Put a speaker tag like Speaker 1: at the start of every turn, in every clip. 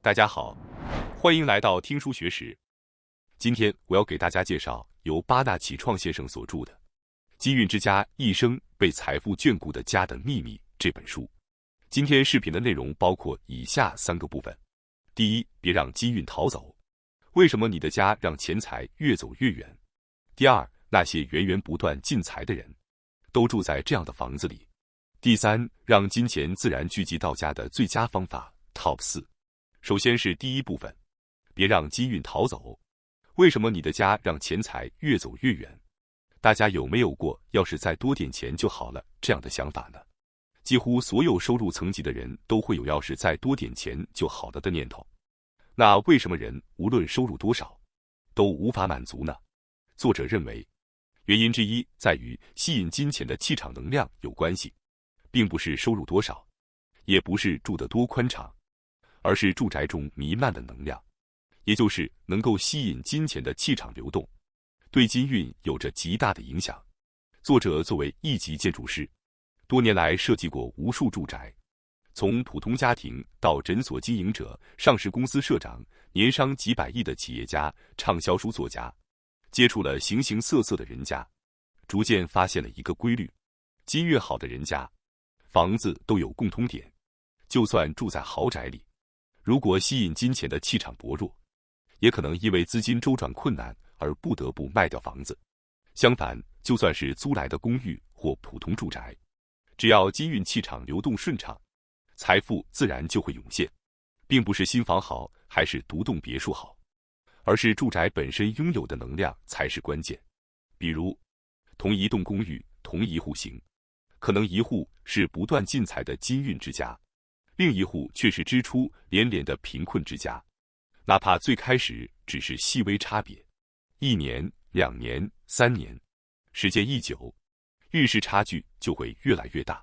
Speaker 1: 大家好，欢迎来到听书学识。今天我要给大家介绍由巴纳启创先生所著的《机运之家：一生被财富眷顾的家的秘密》这本书。今天视频的内容包括以下3个部分：第一，别让机运逃走。为什么你的家让钱财越走越远？第二，那些源源不断进财的人，都住在这样的房子里。第三，让金钱自然聚集到家的最佳方法 Top 4。首先是第一部分，别让机运逃走。为什么你的家让钱财越走越远？大家有没有过要是再多点钱就好了这样的想法呢？几乎所有收入层级的人都会有要是再多点钱就好了的念头。那为什么人无论收入多少都无法满足呢？作者认为，原因之一在于吸引金钱的气场能量有关系，并不是收入多少，也不是住得多宽敞，而是住宅中弥漫的能量，也就是能够吸引金钱的气场流动，对金运有着极大的影响。作者作为一级建筑师，多年来设计过无数住宅，从普通家庭到诊所经营者、上市公司社长、年商几百亿的企业家、畅销书作家，接触了形形色色的人家，逐渐发现了一个规律：机越好的人家，房子都有共通点，就算住在豪宅里，如果吸引金钱的气场薄弱，也可能因为资金周转困难而不得不卖掉房子。相反，就算是租来的公寓或普通住宅，只要机运气场流动顺畅，财富自然就会涌现。并不是新房好还是独栋别墅好，而是住宅本身拥有的能量才是关键。比如，同一栋公寓、同一户型，可能一户是不断进财的金运之家，另一户却是支出连连的贫困之家。哪怕最开始只是细微差别，1年、2年、3年，时间一久，运势差距就会越来越大。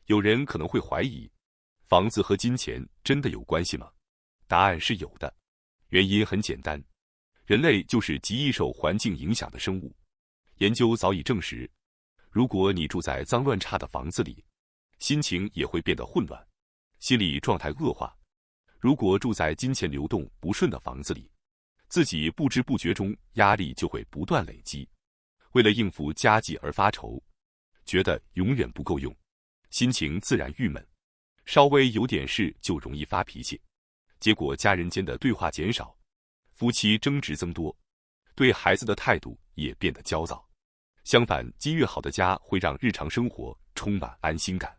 Speaker 1: 有人可能会怀疑，房子和金钱真的有关系吗？答案是有的。原因很简单，人类就是极易受环境影响的生物。研究早已证实，如果你住在脏乱差的房子里，心情也会变得混乱，心理状态恶化。如果住在金钱流动不顺的房子里，自己不知不觉中压力就会不断累积，为了应付家计而发愁，觉得永远不够用，心情自然郁闷，稍微有点事就容易发脾气，结果家人间的对话减少，夫妻争执增多，对孩子的态度也变得焦躁。相反，机越好的家会让日常生活充满安心感，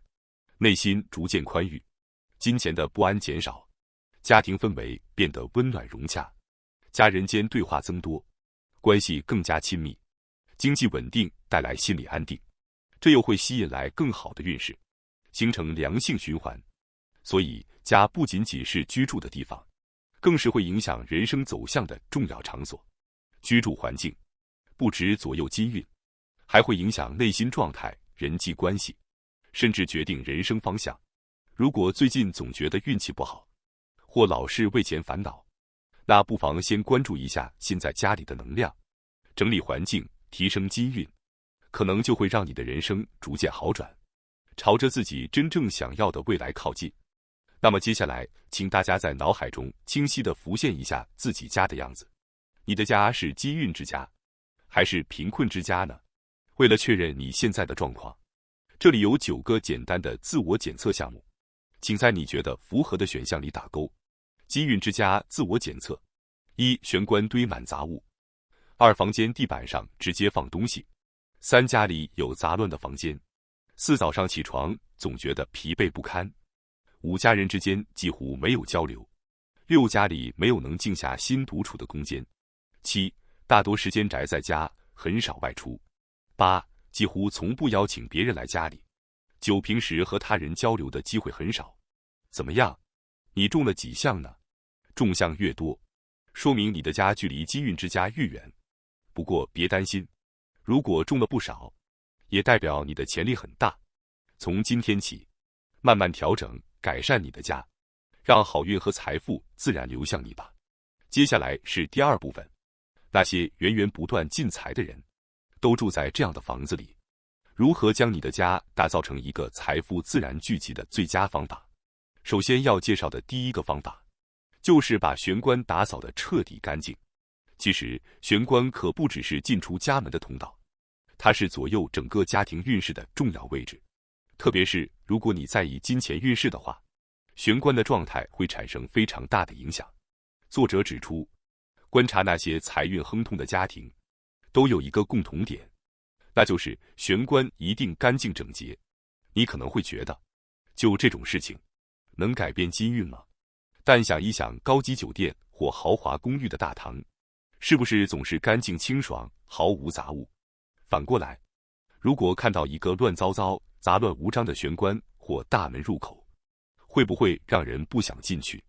Speaker 1: 内心逐渐宽裕，金钱的不安减少，家庭氛围变得温暖融洽，家人间对话增多，关系更加亲密，经济稳定带来心理安定，这又会吸引来更好的运势，形成良性循环。所以，家不仅仅是居住的地方，更是会影响人生走向的重要场所。居住环境不只左右金运，还会影响内心状态、人际关系，甚至决定人生方向。如果最近总觉得运气不好，或老是为钱烦恼，那不妨先关注一下现在家里的能量，整理环境，提升金运，可能就会让你的人生逐渐好转，朝着自己真正想要的未来靠近。那么接下来，请大家在脑海中清晰地浮现一下自己家的样子。你的家是机运之家，还是贫困之家呢？为了确认你现在的状况，这里有9个简单的自我检测项目，请在你觉得符合的选项里打勾。机运之家自我检测：1. 玄关堆满杂物； 2. 房间地板上直接放东西； 3. 家里有杂乱的房间； 4. 早上起床总觉得疲惫不堪； 5. 家人之间几乎没有交流； 6. 家里没有能静下心独处的空间； 7. 大多时间宅在家，很少外出； 8. 几乎从不邀请别人来家里； 9. 平时和他人交流的机会很少。怎么样？你中了几项呢？中项越多，说明你的家距离机运之家越远。不过别担心，如果中了不少，也代表你的潜力很大。从今天起，慢慢调整，改善你的家，让好运和财富自然流向你吧。接下来是第2部分，那些源源不断进财的人，都住在这样的房子里，如何将你的家打造成一个财富自然聚集的最佳方法？首先要介绍的第一个方法，就是把玄关打扫得彻底干净。其实，玄关可不只是进出家门的通道，它是左右整个家庭运势的重要位置。特别是如果你在意金钱运势的话，玄关的状态会产生非常大的影响。作者指出，观察那些财运亨通的家庭，都有一个共同点，那就是玄关一定干净整洁。你可能会觉得，就这种事情，能改变金运吗？但想一想高级酒店或豪华公寓的大堂，是不是总是干净清爽，毫无杂物？反过来，如果看到一个乱糟糟、杂乱无章的玄关或大门入口，会不会让人不想进去？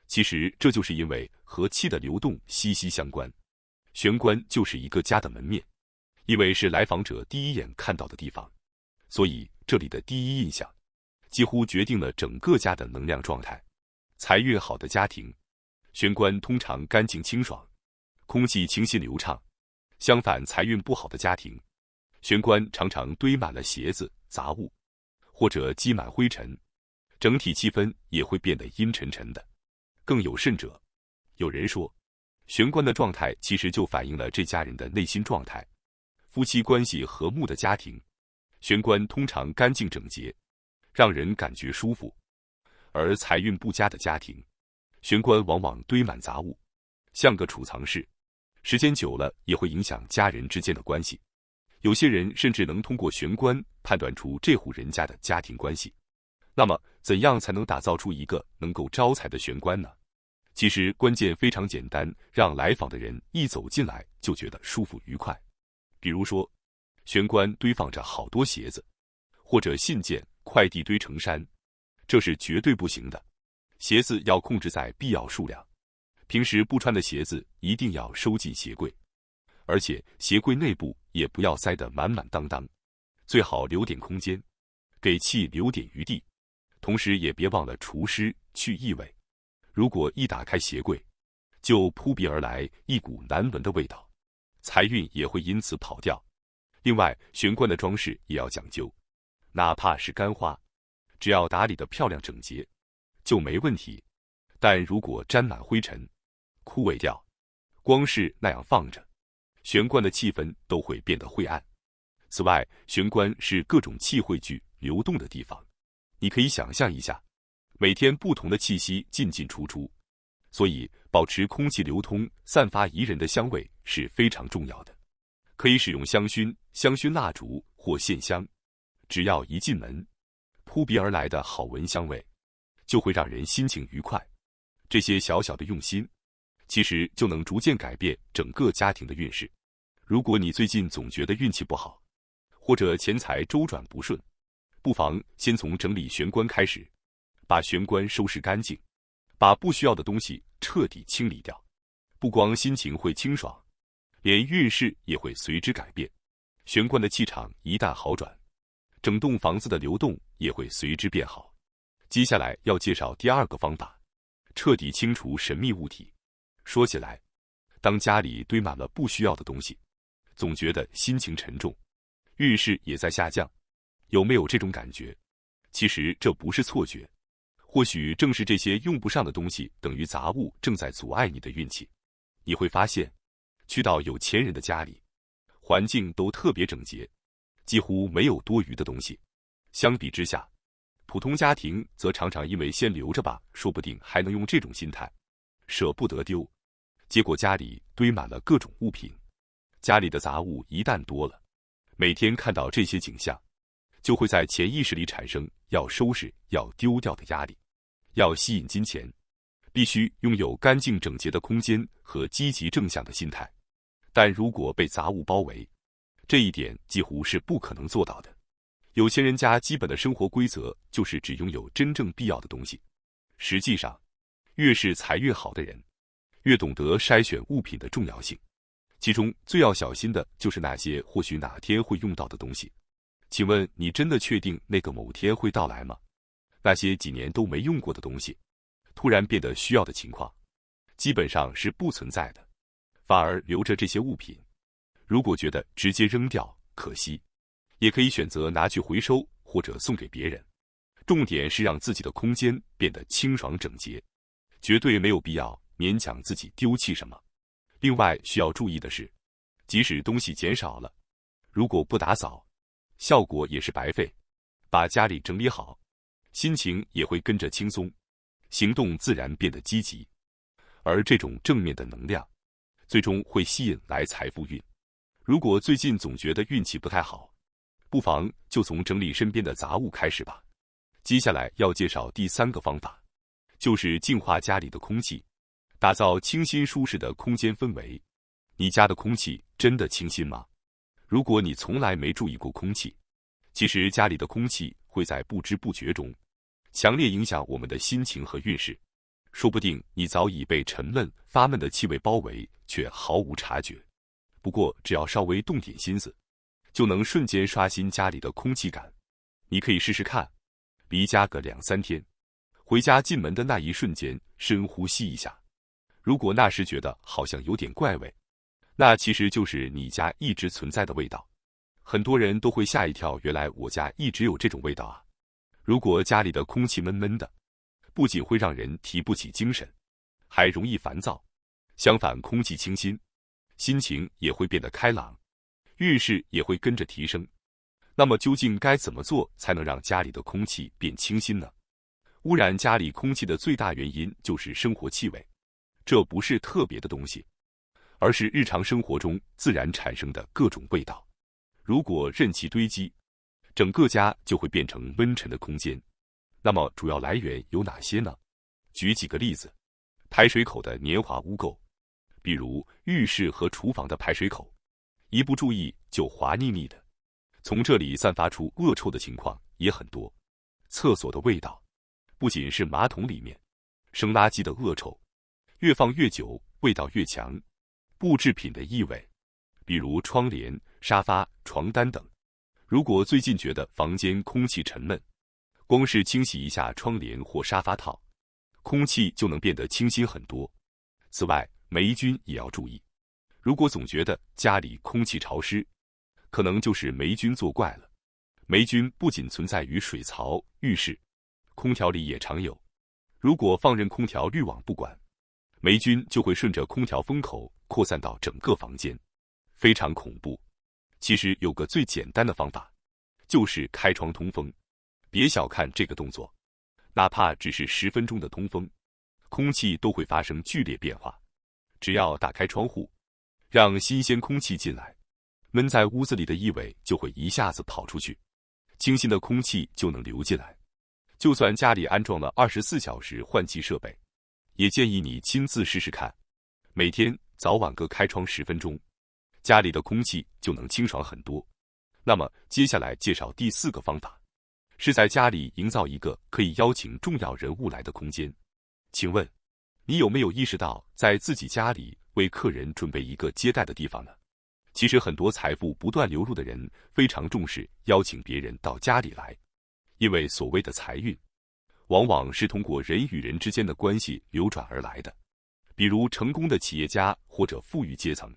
Speaker 1: 其实这就是因为和气的流动息息相关。玄关就是一个家的门面，因为是来访者第一眼看到的地方，所以这里的第一印象几乎决定了整个家的能量状态。财运好的家庭，玄关通常干净清爽，空气清新流畅。相反，财运不好的家庭，玄关常常堆满了鞋子、杂物，或者积满灰尘，整体气氛也会变得阴沉沉的。更有甚者，有人说，玄关的状态其实就反映了这家人的内心状态。夫妻关系和睦的家庭，玄关通常干净整洁，让人感觉舒服；而财运不佳的家庭，玄关往往堆满杂物，像个储藏室，时间久了也会影响家人之间的关系。有些人甚至能通过玄关判断出这户人家的家庭关系。那么，怎样才能打造出一个能够招财的玄关呢？其实关键非常简单，让来访的人一走进来就觉得舒服愉快。比如说，玄关堆放着好多鞋子，或者信件、快递堆成山，这是绝对不行的。鞋子要控制在必要数量，平时不穿的鞋子一定要收进鞋柜，而且鞋柜内部也不要塞得满满当当，最好留点空间，给气留点余地。同时也别忘了除湿去异味，如果一打开鞋柜，就扑鼻而来一股难闻的味道，财运也会因此跑掉。另外，玄关的装饰也要讲究，哪怕是干花，只要打理得漂亮整洁，就没问题。但如果沾满灰尘、枯萎掉，光是那样放着，玄关的气氛都会变得晦暗。此外，玄关是各种气汇聚、流动的地方。你可以想象一下，每天不同的气息进进出出，所以保持空气流通、散发宜人的香味是非常重要的。可以使用香薰、香薰蜡烛或线香，只要一进门，扑鼻而来的好闻香味，就会让人心情愉快。这些小小的用心，其实就能逐渐改变整个家庭的运势。如果你最近总觉得运气不好，或者钱财周转不顺，不妨先从整理玄关开始，把玄关收拾干净，把不需要的东西彻底清理掉。不光心情会清爽，连运势也会随之改变。玄关的气场一旦好转，整栋房子的流动也会随之变好。接下来要介绍第二个方法，彻底清除神秘物体。说起来，当家里堆满了不需要的东西，总觉得心情沉重，运势也在下降。有没有这种感觉？其实这不是错觉，或许正是这些用不上的东西等于杂物正在阻碍你的运气。你会发现，去到有钱人的家里，环境都特别整洁，几乎没有多余的东西。相比之下，普通家庭则常常因为先留着吧，说不定还能用这种心态，舍不得丢，结果家里堆满了各种物品。家里的杂物一旦多了，每天看到这些景象，就会在潜意识里产生要收拾、要丢掉的压力。要吸引金钱，必须拥有干净整洁的空间和积极正向的心态。但如果被杂物包围，这一点几乎是不可能做到的。有钱人家基本的生活规则就是只拥有真正必要的东西。实际上，越是财运好的人，越懂得筛选物品的重要性。其中最要小心的就是那些或许哪天会用到的东西。请问你真的确定那个某天会到来吗？那些几年都没用过的东西，突然变得需要的情况，基本上是不存在的。反而留着这些物品，如果觉得直接扔掉可惜，也可以选择拿去回收或者送给别人。重点是让自己的空间变得清爽整洁，绝对没有必要勉强自己丢弃什么。另外需要注意的是，即使东西减少了，如果不打扫，效果也是白费。把家里整理好，心情也会跟着轻松，行动自然变得积极。而这种正面的能量，最终会吸引来财富运。如果最近总觉得运气不太好，不妨就从整理身边的杂物开始吧。接下来要介绍第3个方法，就是净化家里的空气，打造清新舒适的空间氛围。你家的空气真的清新吗？如果你从来没注意过空气，其实家里的空气会在不知不觉中强烈影响我们的心情和运势。说不定你早已被沉闷发闷的气味包围，却毫无察觉。不过只要稍微动点心思，就能瞬间刷新家里的空气感。你可以试试看，离家个2-3天，回家进门的那一瞬间深呼吸一下。如果那时觉得好像有点怪味，那其实就是你家一直存在的味道。很多人都会吓一跳，原来我家一直有这种味道啊。如果家里的空气闷闷的，不仅会让人提不起精神，还容易烦躁。相反，空气清新，心情也会变得开朗，运势也会跟着提升。那么究竟该怎么做才能让家里的空气变清新呢？污染家里空气的最大原因就是生活气味，这不是特别的东西，而是日常生活中自然产生的各种味道。如果任其堆积，整个家就会变成闷沉的空间。那么主要来源有哪些呢？举几个例子：排水口的黏滑污垢，比如浴室和厨房的排水口，一不注意就滑腻腻的，从这里散发出恶臭的情况也很多。厕所的味道，不仅是马桶里面生垃圾的恶臭，越放越久味道越强。布制品的异味，比如窗帘、沙发、床单等。如果最近觉得房间空气沉闷，光是清洗一下窗帘或沙发套，空气就能变得清新很多。此外，霉菌也要注意。如果总觉得家里空气潮湿，可能就是霉菌作怪了。霉菌不仅存在于水槽、浴室，空调里也常有。如果放任空调滤网不管，霉菌就会顺着空调风口扩散到整个房间，非常恐怖。其实有个最简单的方法，就是开窗通风。别小看这个动作，哪怕只是10分钟的通风，空气都会发生剧烈变化。只要打开窗户，让新鲜空气进来，闷在屋子里的异味就会一下子跑出去，清新的空气就能流进来。就算家里安装了24小时换气设备，也建议你亲自试试看，每天早晚各开窗10分钟，家里的空气就能清爽很多。那么接下来介绍第4个方法，是在家里营造一个可以邀请重要人物来的空间。请问，你有没有意识到在自己家里为客人准备一个接待的地方呢？其实很多财富不断流入的人非常重视邀请别人到家里来，因为所谓的财运，往往是通过人与人之间的关系流转而来的。比如成功的企业家或者富裕阶层，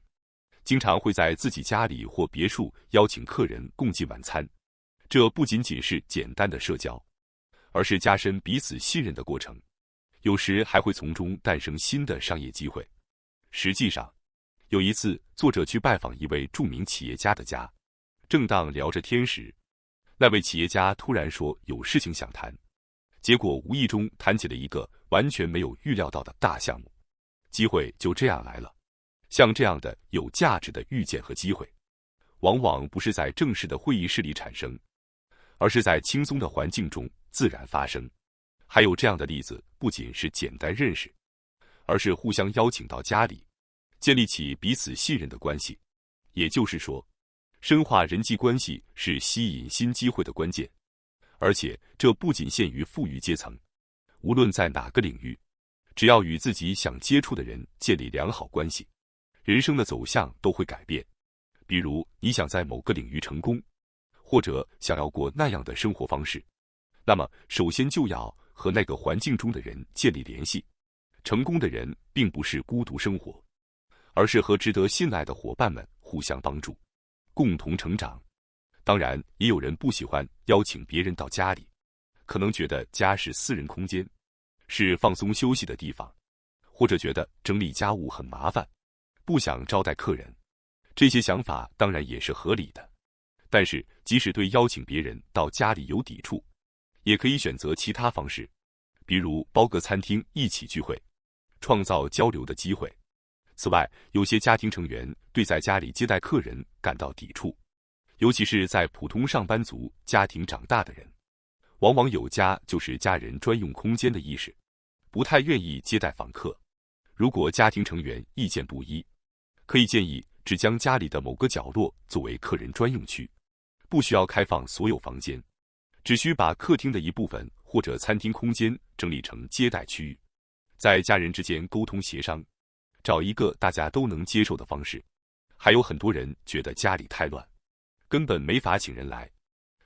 Speaker 1: 经常会在自己家里或别墅邀请客人共进晚餐。这不仅仅是简单的社交，而是加深彼此信任的过程，有时还会从中诞生新的商业机会。实际上，有一次作者去拜访一位著名企业家的家，正当聊着天时，那位企业家突然说有事情想谈，结果无意中谈起了一个完全没有预料到的大项目，机会就这样来了。像这样的有价值的遇见和机会，往往不是在正式的会议室里产生，而是在轻松的环境中自然发生。还有这样的例子，不仅是简单认识，而是互相邀请到家里，建立起彼此信任的关系。也就是说，深化人际关系是吸引新机会的关键。而且这不仅限于富裕阶层，无论在哪个领域，只要与自己想接触的人建立良好关系，人生的走向都会改变。比如你想在某个领域成功，或者想要过那样的生活方式，那么首先就要和那个环境中的人建立联系。成功的人并不是孤独生活，而是和值得信赖的伙伴们互相帮助，共同成长。当然，也有人不喜欢邀请别人到家里，可能觉得家是私人空间，是放松休息的地方，或者觉得整理家务很麻烦，不想招待客人，这些想法当然也是合理的。但是，即使对邀请别人到家里有抵触，也可以选择其他方式，比如包个餐厅一起聚会，创造交流的机会。此外，有些家庭成员对在家里接待客人感到抵触，尤其是在普通上班族家庭长大的人，往往有家就是家人专用空间的意识，不太愿意接待访客。如果家庭成员意见不一，可以建议只将家里的某个角落作为客人专用区，不需要开放所有房间，只需把客厅的一部分或者餐厅空间整理成接待区域，在家人之间沟通协商，找一个大家都能接受的方式。还有很多人觉得家里太乱，根本没法请人来，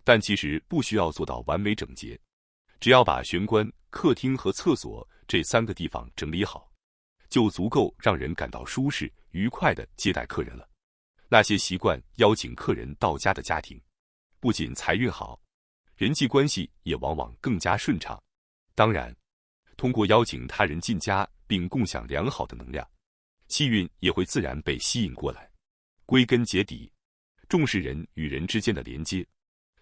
Speaker 1: 但其实不需要做到完美整洁，只要把玄关、客厅和厕所这3个地方整理好，就足够让人感到舒适、愉快地接待客人了。那些习惯邀请客人到家的家庭，不仅财运好，人际关系也往往更加顺畅。当然，通过邀请他人进家并共享良好的能量，气运也会自然被吸引过来。归根结底，重视人与人之间的连接，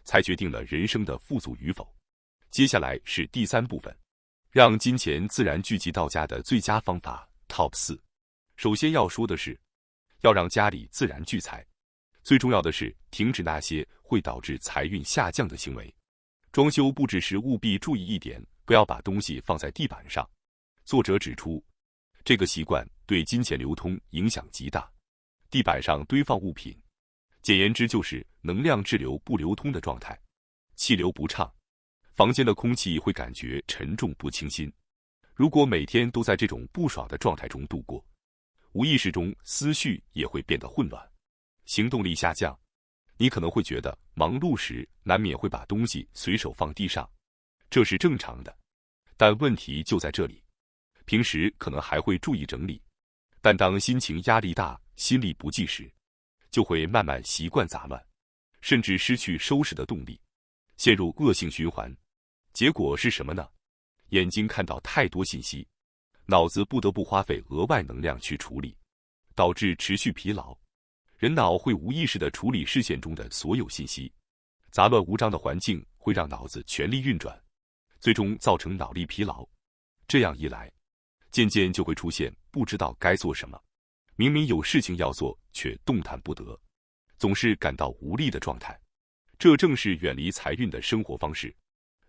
Speaker 1: 才决定了人生的富足与否。接下来是第3部分，让金钱自然聚集到家的最佳方法 Top 4。首先要说的是，要让家里自然聚财。最重要的是停止那些会导致财运下降的行为。装修布置时务必注意一点，不要把东西放在地板上。作者指出，这个习惯对金钱流通影响极大。地板上堆放物品，简言之就是能量滞留不流通的状态，气流不畅，房间的空气会感觉沉重不清新。如果每天都在这种不爽的状态中度过，无意识中思绪也会变得混乱，行动力下降。你可能会觉得忙碌时难免会把东西随手放地上，这是正常的。但问题就在这里，平时可能还会注意整理，但当心情压力大、心力不济时，就会慢慢习惯杂乱，甚至失去收拾的动力，陷入恶性循环。结果是什么呢？眼睛看到太多信息，脑子不得不花费额外能量去处理，导致持续疲劳。人脑会无意识地处理视线中的所有信息，杂乱无章的环境会让脑子全力运转，最终造成脑力疲劳。这样一来，渐渐就会出现不知道该做什么，明明有事情要做却动弹不得，总是感到无力的状态。这正是远离财运的生活方式。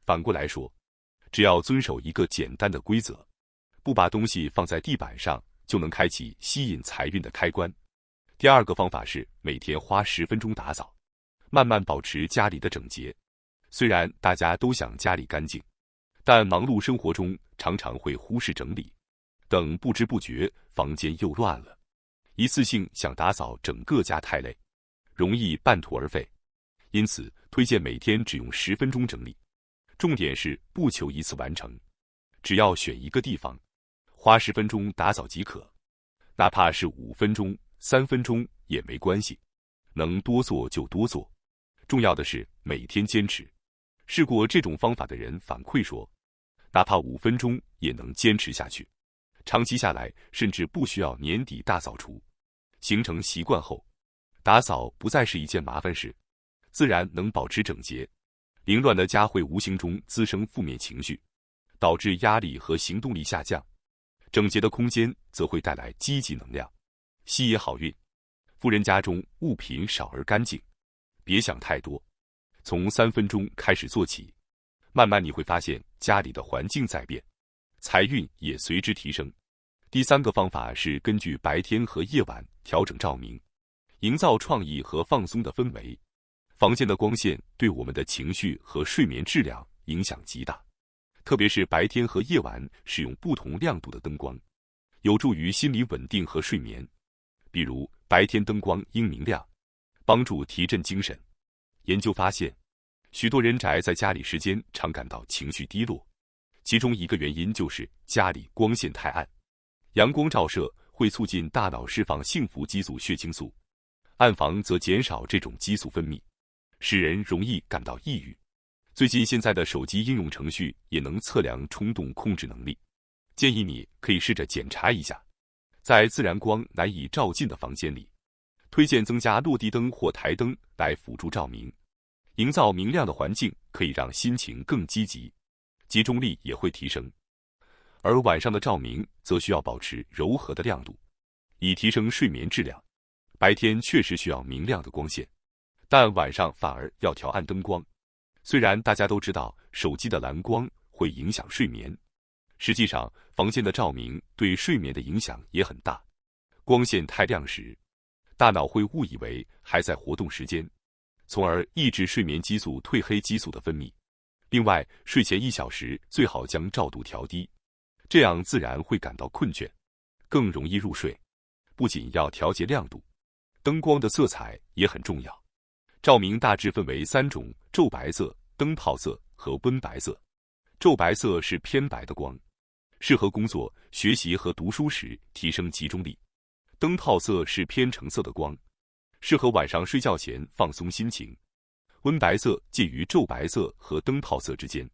Speaker 1: 反过来说，只要遵守一个简单的规则，不把东西放在地板上，就能开启吸引财运的开关。第2个方法是每天花10分钟打扫，慢慢保持家里的整洁。虽然大家都想家里干净，但忙碌生活中常常会忽视整理，等不知不觉房间又乱了。一次性想打扫整个家太累，容易半途而废，因此推荐每天只用10分钟整理。重点是不求一次完成，只要选一个地方，花10分钟打扫即可，哪怕是5分钟、3分钟也没关系，能多做就多做。重要的是每天坚持。试过这种方法的人反馈说，哪怕5分钟也能坚持下去，长期下来甚至不需要年底大扫除。形成习惯后，打扫不再是一件麻烦事，自然能保持整洁。凌乱的家会无形中滋生负面情绪，导致压力和行动力下降。整洁的空间则会带来积极能量，吸引好运。富人家中物品少而干净，别想太多，从3分钟开始做起，慢慢你会发现家里的环境在变，财运也随之提升。第3个方法是根据白天和夜晚调整照明，营造创意和放松的氛围。房间的光线对我们的情绪和睡眠质量影响极大，特别是白天和夜晚使用不同亮度的灯光，有助于心理稳定和睡眠。比如白天灯光应明亮，帮助提振精神。研究发现，许多人宅在家里时间常感到情绪低落，其中一个原因就是家里光线太暗。阳光照射会促进大脑释放幸福激素血清素，暗房则减少这种激素分泌，使人容易感到抑郁。最近现在的手机应用程序也能测量冲动控制能力，建议你可以试着检查一下，在自然光难以照进的房间里，推荐增加落地灯或台灯来辅助照明。营造明亮的环境可以让心情更积极，集中力也会提升。而晚上的照明则需要保持柔和的亮度，以提升睡眠质量。白天确实需要明亮的光线，但晚上反而要调暗灯光。虽然大家都知道手机的蓝光会影响睡眠，实际上房间的照明对睡眠的影响也很大。光线太亮时，大脑会误以为还在活动时间，从而抑制睡眠激素褪黑激素的分泌。另外，睡前1小时最好将照度调低，这样自然会感到困倦，更容易入睡。不仅要调节亮度，灯光的色彩也很重要。照明大致分为3种：昼白色、灯泡色和温白色。昼白色是偏白的光，适合工作、学习和读书时提升集中力。灯泡色是偏橙色的光，适合晚上睡觉前放松心情。温白色介于昼白色和灯泡色之间，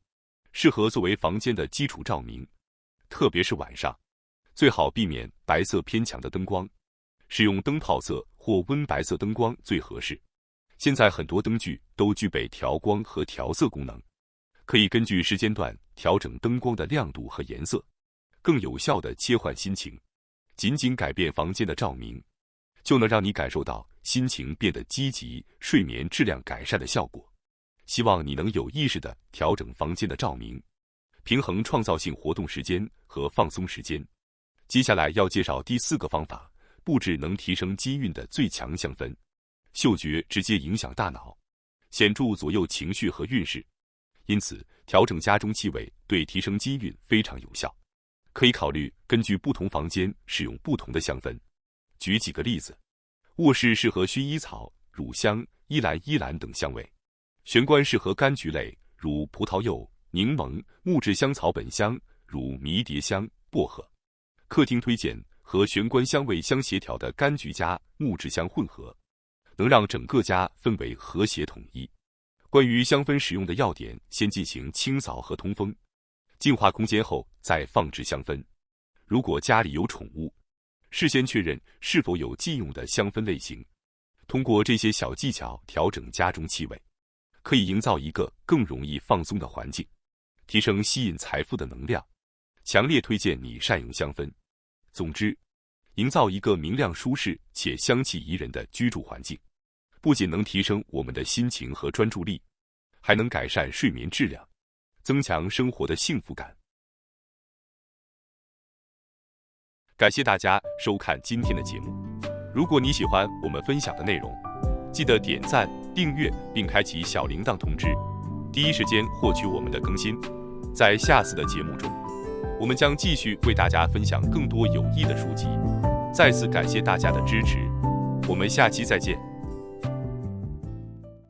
Speaker 1: 适合作为房间的基础照明，特别是晚上，最好避免白色偏强的灯光，使用灯泡色或温白色灯光最合适。现在很多灯具都具备调光和调色功能，可以根据时间段调整灯光的亮度和颜色，更有效地切换心情。仅仅改变房间的照明，就能让你感受到心情变得积极、睡眠质量改善的效果。希望你能有意识地调整房间的照明，平衡创造性活动时间和放松时间。接下来要介绍第4个方法，布置能提升机运的最强香氛。嗅觉直接影响大脑，显著左右情绪和运势，因此调整家中气味对提升机运非常有效。可以考虑根据不同房间使用不同的香氛。举几个例子：卧室适合薰衣草、乳香、依兰等香味；玄关适合柑橘类，如葡萄柚、柠檬；木质香草本香，如迷迭香、薄荷。客厅推荐和玄关香味相协调的柑橘加木质香混合，能让整个家氛围和谐统一。关于香氛使用的要点，先进行清扫和通风，净化空间后再放置香氛。如果家里有宠物，事先确认是否有忌用的香氛类型，通过这些小技巧调整家中气味，可以营造一个更容易放松的环境，提升吸引财富的能量。强烈推荐你善用香氛。总之，营造一个明亮舒适且香气宜人的居住环境，不仅能提升我们的心情和专注力，还能改善睡眠质量，增强生活的幸福感。感谢大家收看今天的节目。如果你喜欢我们分享的内容，记得点赞、订阅并开启小铃铛通知，第一时间获取我们的更新。在下次的节目中，我们将继续为大家分享更多有益的书籍。再次感谢大家的支持，我们下期再见。